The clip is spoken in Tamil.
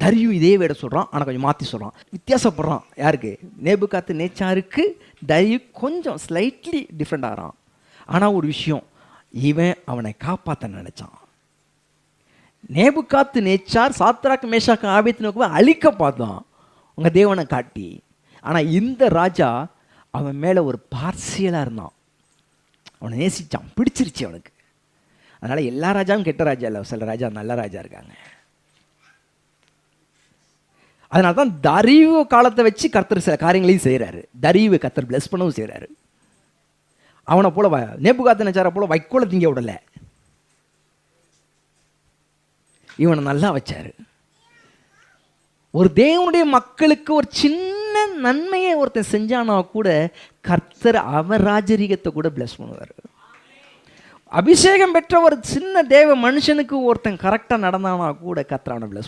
தரியு இதே வேட சொல்கிறான், ஆனால் கொஞ்சம் மாற்றி சொல்கிறான், வித்தியாசப்படுறான். யாருக்கு? நேபுகாத்து நேச்சாருக்கு தரியு கொஞ்சம் ஸ்லைட்லி டிஃப்ரெண்ட் ஆகிறான். ஆனால் ஒரு விஷயம், இவன் அவனை காப்பாற்ற நினச்சான். நேபுகாத்து நேச்சார் சாத்ராக் மேஷாக் ஆபேத்நேகோவை அழிக்க பார்த்தான் உங்கள் தேவனை காட்டி. ஆனால் இந்த ராஜா அவன் மேலே ஒரு பார்சியலாக இருந்தான். அவனை நேசித்தான், பிடிச்சிருச்சு அவனுக்கு. அதனால் எல்லா ராஜாவும் கெட்ட ராஜா இல்லை, சில ராஜா நல்ல ராஜா இருக்காங்க. அதனால தான் தரியு காலத்தை வச்சு கர்த்தர் சில காரியங்களையும் செய்கிறாரு. தரியுவை கர்த்தர் பிளஸ் பண்ணவும் செய்கிறாரு. அவனை போல நேபுகாத்நேச்சாரை போல வைக்கோலை திங்க விடலை, இவனை நல்லா வச்சாரு. ஒரு தேவனுடைய மக்களுக்கு ஒரு சின்ன நன்மையை ஒருத்தன் செஞ்சானா கூட கர்த்தர் அவன் ராஜரீகத்தை கூட பிளஸ் பண்ணுவார். அபிஷேகம் பெற்ற ஒரு சின்ன தேவ மனுஷனுக்கு ஒருத்தன் கரெக்டாக நடந்தானா கூட கர்த்தர் அவனை பிளஸ் பண்ணுவார்.